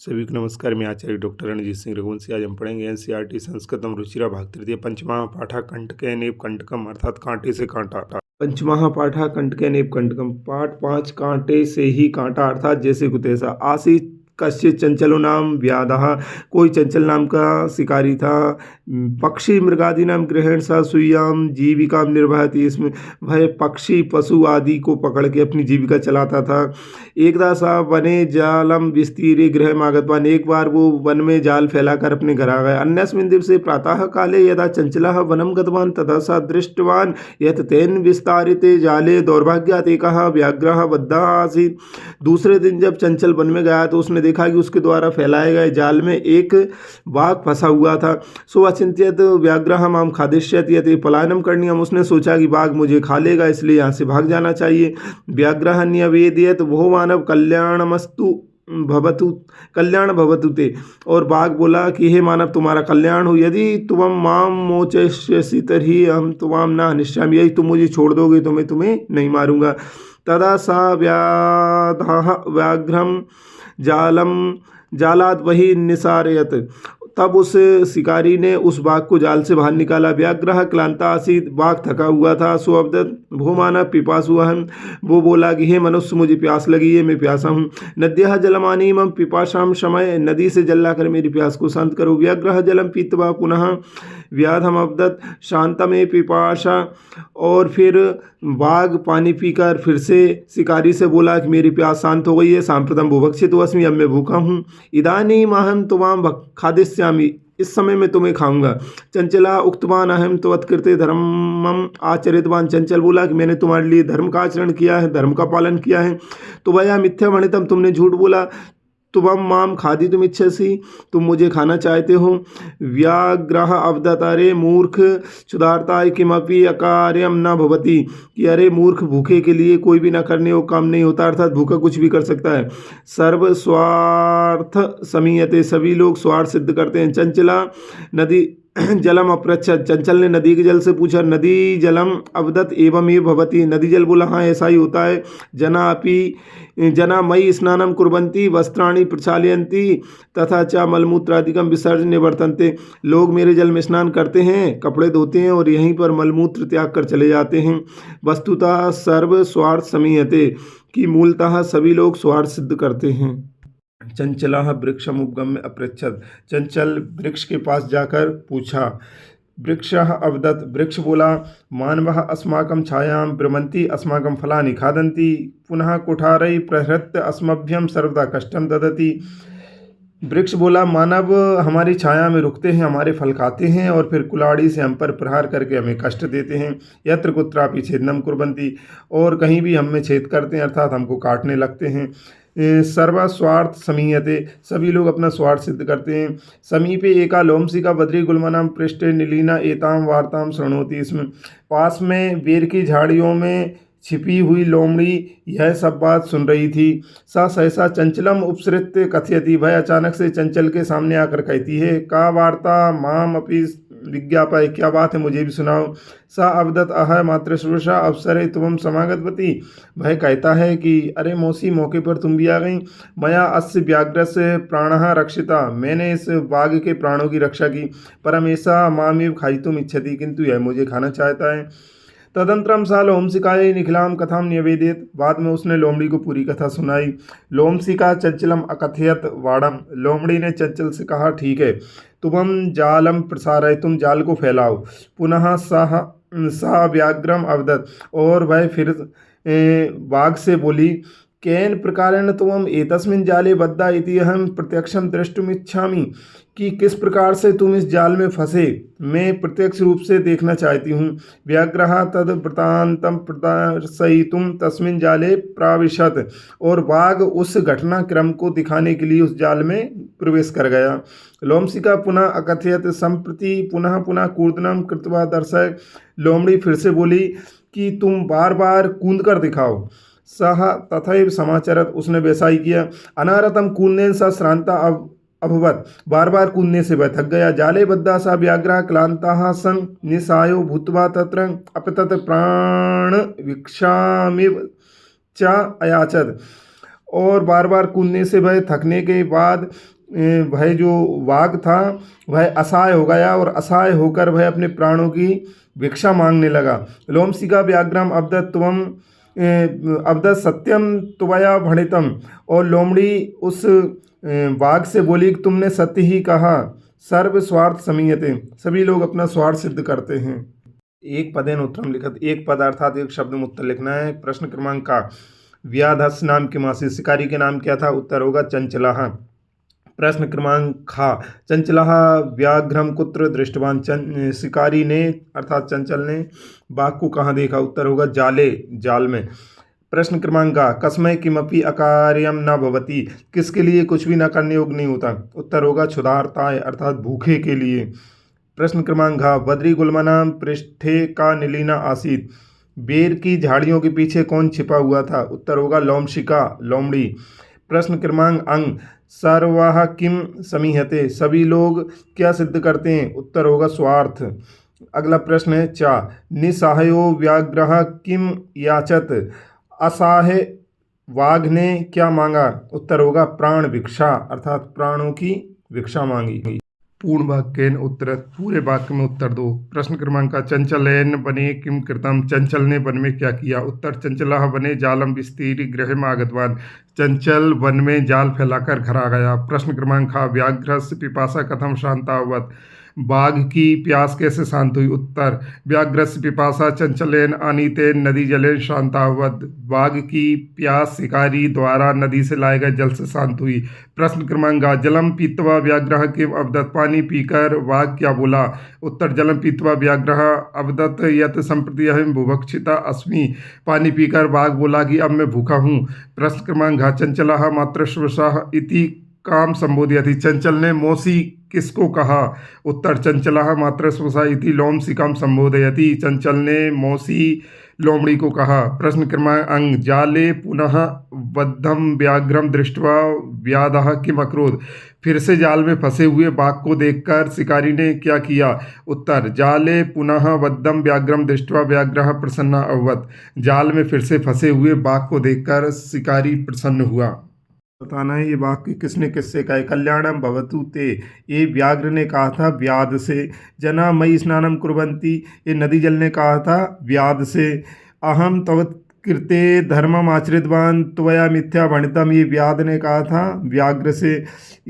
सभी को नमस्कार। मैं आचार्य डॉक्टर रणजीत सिंह रघुवंशी। आज हम पढ़ेंगे एनसीईआरटी संस्कृतम रुचिरा भाग तृतीय पंचमः पाठा कंटकेनेव कंटकम अर्थात कांटे से कांटा। पंचमः पाठा कंटकेनेव कंटकम, पाठ 5 कांटे से ही कांटा अर्थात जैसे कुतैसा। आसी कश्चित चंचलो नाम व्याधः, कोई चंचल नाम का शिकारी था। पक्षी मृगादि नाम ग्रहण सा सुयाम जीविका निर्वहति, इसमें वह पक्षी पशु आदि को पकड़ के अपनी जीविका चलाता था। एकदा सा वने जालम विस्तीरे गृह आगतवान, एक बार वो वन में जाल फैलाकर अपने घर आ गए। अन्यस्मिन् दिवसे प्रातः काले यदा चंचलः वनम गतवान तथा सा दृष्टवान यत् तेन विस्तारिते जाले दौर्भाग्यात् एकः व्याघ्रः बद्धः आसीत्। दूसरे दिन जब चंचल वन में गया तो उसने देखा कि उसके द्वारा फैलाए गए जाल में एक बाघ फंसा हुआ था। सो अचिंत्यत व्याघ्रः माम खादिष्यति यदि पलायनम करणीयम, उसने सोचा कि बाघ मुझे खा लेगा इसलिए यहाँ से भाग जाना चाहिए। व्याघ्रः न्यवेदयत वो मानव कल्याणमस्तु भवतु कल्याण भवतु ते, और बाघ बोला कि हे मानव तुम्हारा कल्याण हो, यदि तुम माम मोचयसि तर्हि अहम तुमाम न हनिष्यामि, यदि तुम मुझे छोड़ दोगे तो मैं तुम्हें नहीं मारूंगा। तदा सा व्याघ्रम जालम जालाद वही निसारयत, तब उस शिकारी ने उस बाघ को जाल से बाहर निकाला। व्याघ्रः क्लांता आसीत, बाघ थका हुआ था। सुअब्दत भो मानव पिपासु अहम, वो बोला कि हे मनुष्य मुझे प्यास लगी है, मैं प्यासा हूँ। नद्यः जलमानी मम पिपाशाम शमय, नदी से जल लाकर मेरी प्यास को शांत करो। व्याघ्रः जलम पीत्वा पुनः व्याधम अवदत शांतमे पिपाशा, और फिर बाघ पानी पीकर फिर से शिकारी से बोला कि मेरी प्यास शांत हो गई है। सांप्रतम भुभक्षितो अस्मि, अब मैं भूखा हूँ। इदानीम अहम तुमाम खादिष्यामि, इस समय मैं तुम्हें खाऊंगा। चंचला उक्तवान अहम त्वत्कृते धर्मम आचरितवान, चंचल बोला कि मैंने तुम्हारे लिए धर्म का आचरण किया है, धर्म का पालन किया है। तो भया मिथ्या भणितम, तुमने झूठ बोला। तुम माम खादी तुम इच्छसी, तुम मुझे खाना चाहते हो। व्याघ्रः अवदत, अरे मूर्ख क्षुधार्ताय किमपि अकार्यम न भवति, कि अरे मूर्ख भूखे के लिए कोई भी न करने को काम नहीं होता, अर्थात भूखा कुछ भी कर सकता है। सर्व स्वार्थ समीयते, सभी लोग स्वार्थ सिद्ध करते हैं। चंचला नदी जलम अपृच्छत, चंचल ने नदी के जल से पूछा। नदी जलम अवदत एवं ये भवती, नदी जल बोला हाँ ऐसा ही होता है। जना मयि स्नानम कुर्वन्ति वस्त्राणि प्रक्षालयन्ति तथा च मलमूत्रादिकम विसर्जन निवर्तन्ते, लोग मेरे जल में स्नान करते हैं, कपड़े धोते हैं और यहीं पर मलमूत्र त्याग कर चले जाते हैं। वस्तुतः सर्व स्वार्थ समीयते, कि मूलतः सभी लोग स्वार्थ सिद्ध करते हैं। चंचला वृक्षमुपगम्य अपृच्छत, चंचल वृक्ष के पास जाकर पूछा। वृक्ष अवदत, वृक्ष बोला मानवः अस्माकं छायां ब्रह्मन्ति अस्माकं फलानि खादन्ति पुनः कुठारै प्रहृत्य अस्मभ्यं सर्वदा कष्टं ददति। वृक्ष बोला मानव हमारी छाया में रुकते हैं, हमारे फल खाते हैं और फिर कुल्हाड़ी से हम पर प्रहार करके हमें कष्ट देते हैं। यत्र कुत्रापि छेदनम कुर्वन्ति, और कहीं भी हमें छेद करते हैं अर्थात हमको काटने लगते हैं। सर्व स्वार्थ समीयते, सभी लोग अपना स्वार्थ सिद्ध करते हैं। समीपे एका लोमसिका बद्री गुल्मनाम पृष्ठे नीलीना एताम वार्ताम शृणोति, इसमें पास में बेर की झाड़ियों में छिपी हुई लोमड़ी यह सब बात सुन रही थी। सा सहसा चंचलम उपसृत्य कथयति, वह अचानक से चंचल के सामने आकर कहती है का वार्ता माम अपि विज्ञापय, क्या बात है मुझे भी सुनाओ। सा अवदत अह मातृश्रूषा अवसरे तुम समागतवती, वह कहता है कि अरे मौसी मौके पर तुम भी आ गई। मया अस्य व्याघ्रस्य प्राणः रक्षिता, मैंने इस बाघ के प्राणों की रक्षा की। परमेशा मामेव खायितुम इच्छति, किंतु यह मुझे खाना चाहता है। तदंतरम सा लोमसिकाय निखिलाम कथाम न्यवेदित, बाद में उसने लोमड़ी को पूरी कथा सुनाई। लोमसिका चंचलम अकथयत वाड़म, लोमड़ी ने चंचल से कहा ठीक है, तुम जालम प्रसारय, तुम जाल को फैलाओ। पुनः सा व्याघ्रम अवदत, और वह फिर बाघ से बोली केन प्रकारेण तुम एतस्मिन् जाले बद्धा इति अहम प्रत्यक्षम द्रष्टुमिच्छामि, कि किस प्रकार से तुम इस जाल में फंसे मैं प्रत्यक्ष रूप से देखना चाहती हूँ। व्याघ्रः तद वृत्तान्तं प्रदर्शयितुं तस्मिन् जाले प्राविशत, और बाघ उस घटनाक्रम को दिखाने के लिए उस जाल में प्रवेश कर गया। लोमसिका पुनः अकथयत संप्रति पुनः पुनः कूर्दनम कृत्वा दर्शय, लोमड़ी फिर से बोली कि तुम बार बार कूद कर दिखाओ। सह तथैव समाचरत, उसने वैसा ही किया। अनारतम कूदनेन सा श्रांता अभवत, बार बार कूदने से वह थक गया। जाले बद्धा सा व्याघ्रः क्लांताः सन निसायो भूत्वा तत्र अपतत प्राण भिक्षामिव च अयाचत, और बार बार कूदने से वह थकने के बाद वह जो वाघ था वह असहाय हो गया और असहाय होकर वह अपने प्राणों की भिक्षा मांगने लगा। लोमशिका व्याघ्रम अवदत् सत्यम त्वया भणितम। और लोमड़ी उस वाघ से बोली कि तुमने सत्य ही कहा। सर्व स्वार्थ समीयते, सभी लोग अपना स्वार्थ सिद्ध करते हैं। एक पदेन उत्तरम लिखत, एक पद अर्थात एक शब्द में उत्तर लिखना है। प्रश्न क्रमांक का, व्याधस नाम के मासी शिकारी के नाम क्या था? उत्तर होगा चंचलाह। प्रश्न क्रमांक खा, चंचलाह व्याघ्रम कुत्र दृष्टवान। शिकारी ने अर्थात चंचल ने बाघ को कहाँ देखा? उत्तर होगा जाले, जाल में। प्रश्न क्रमांक गा, कस्मै किमपि अकार्यम न भवति। किसके लिए कुछ भी न करने योग्य नहीं होता? उत्तर होगा क्षुधार्ताय अर्थात भूखे के लिए। प्रश्न क्रमांक घ, बद्री गुल्मनाम पृष्ठे का निलीना आसीत। बेर की झाड़ियों के पीछे कौन छिपा हुआ था? उत्तर होगा लोमशिका, लोमड़ी। प्रश्न क्रमांक अंग, सर्वाह किम समीहते। सभी लोग क्या सिद्ध करते हैं? उत्तर होगा स्वार्थ। अगला प्रश्न है चा, निसहायो व्याघ्रः किम याचत। असहाय वाघ ने क्या मांगा? उत्तर होगा प्राण भिक्षा अर्थात प्राणों की भिक्षा मांगी। पूर्ण वाक्य उत्तर, पूरे वाक्य में उत्तर दो। प्रश्न क्रमांक का, चंचलेन वने किम कृतम। चंचल ने वन में क्या किया? उत्तर, चंचलः वने जालम विस्तीर्य गृहम् आगतवान। चंचल वन में जाल फैलाकर घर आ गया। प्रश्न क्रमांक खा, व्याघ्रस्य पिपासा कथम शांता अभवत्। बाघ की प्यास कैसे शांत हुई? उत्तर, व्याघ्रस्य पिपासा चंचलेन आनीतेन नदी जलेन शांता अभवत्। बाघ की प्यास शिकारी द्वारा नदी से लाए गए जल से शांत हुई। प्रश्न क्रमांक गा, जलम पीत्वा व्याघ्रः किम अवदत्। पानी पीकर वाघ क्या बोला? उत्तर, जलम पीत्वा व्याघ्रः अवदत् यत् सम्प्रति अहं बुभुक्षिता अस्मि। पानी पीकर बाघ बोला कि अब मैं भूखा हूँ। प्रश्न क्रमांक घ, चंचलः मातृश्वसः इति काम संबोधयति। चंचल ने मौसी किसको कहा? उत्तर, चंचलः मातृश्वसः इति लोमशिकाम संबोधयति। चंचल ने मौसी लोमड़ी को कहा। प्रश्न क्रमांक अंग, जाले पुनः बद्धम व्याघ्रम दृष्ट्वा व्याधः किम अकरोत्। फिर से जाल में फंसे हुए बाघ को देखकर शिकारी ने क्या किया? उत्तर, जाले पुनः बद्धम व्याघ्रम दृष्ट्वा व्याघ्रः प्रसन्न अभवत्। जाल में फिर से फंसे हुए बाघ को देखकर शिकारी प्रसन्न हुआ। बताना है ये वाक्य किसने किससे कहा? कल्याणम भवतु ते, ये व्याघ्र ने कहा था व्याध से। जना मई स्नानम कुर्वन्ति, ये नदी जल ने कहा था व्याध से। अहम तव कृते धर्मम आचरितवान त्वया मिथ्या भणितम, ये व्याध ने कहा था व्याघ्र से।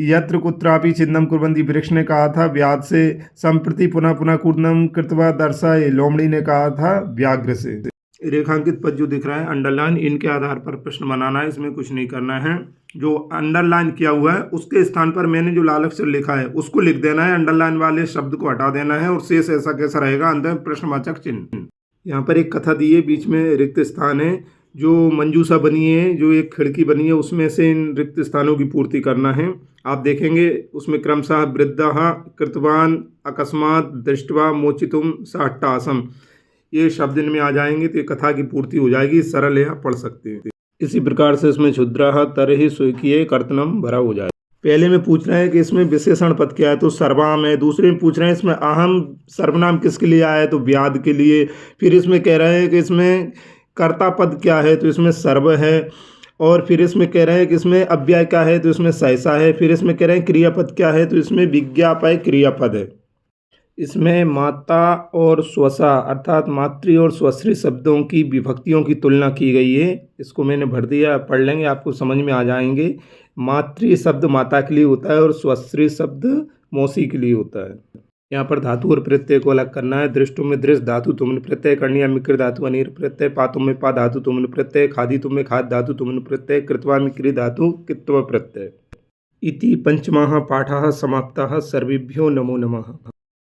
यत्र कुत्रापि छिन्नम कुर्वन्ति, वृक्ष ने कहा था व्याध से। संप्रति पुनः पुनः कूर्दनम कृत्वा दर्शा, ये लोमड़ी ने कहा था व्याघ्र से। रेखांकित पद जो दिख रहा है अंडरलाइन, इनके आधार पर प्रश्न बनाना है, इसमें कुछ नहीं करना है। जो अंडरलाइन किया हुआ है उसके स्थान पर मैंने जो लाल अक्षर लिखा है उसको लिख देना है, अंडरलाइन वाले शब्द को हटा देना है और शेष ऐसा कैसा रहेगा, अंत में प्रश्नवाचक चिन्ह। यहाँ पर एक कथा दी है, बीच में रिक्त स्थान है, जो मंजूसा बनी है, जो एक खिड़की बनी है, उसमें से इन रिक्त स्थानों की पूर्ति करना है। आप देखेंगे उसमें क्रमशः वृद्धः कृतवान अकस्मात दृष्ट्वा मोचितुम साट्टासम, ये शब्द इनमें आ जाएंगे तो ये कथा की पूर्ति हो जाएगी, सरल है, आप पढ़ सकते हैं। इसी प्रकार से इसमें क्षुद्रः तरहि स्वीकीय कर्तनम भरा हो जाए। पहले में पूछ रहे हैं कि इसमें विशेषण पद क्या है, तो सर्वाम है। दूसरे में पूछ रहे हैं इसमें अहम सर्वनाम किसके लिए आया है, तो व्याध के लिए। फिर इसमें कह रहे हैं कि इसमें कर्ता पद क्या है, तो इसमें सर्व है। और फिर इसमें कह रहे हैं कि इसमें अव्यय क्या है, तो इसमें सहसा है। फिर इसमें कह रहे हैं क्रियापद क्या है, तो इसमें विज्ञापय क्रियापद है। इसमें माता और स्वसा अर्थात मातृ और स्वश्री शब्दों की विभक्तियों की तुलना की गई है। इसको मैंने भर दिया, पढ़ लेंगे, आपको समझ में आ जाएंगे। मातृ शब्द माता के लिए होता है और स्वश्री शब्द मौसी के लिए होता है। यहाँ पर धातु और प्रत्यय को अलग करना है। दृष्टु में दृष्ट धातु तुमन प्रत्यय, करणी मिक्र धातु अनिर प्रत्यय, पातु में पा धातु तुमन प्रत्यय, खादितु में खाद धातु तुमन प्रत्यय, कृत्वा में क्रि धातु कित्व प्रत्यय। इति पंचमः पाठः समाप्तः। सर्वेभ्यो नमो नमः।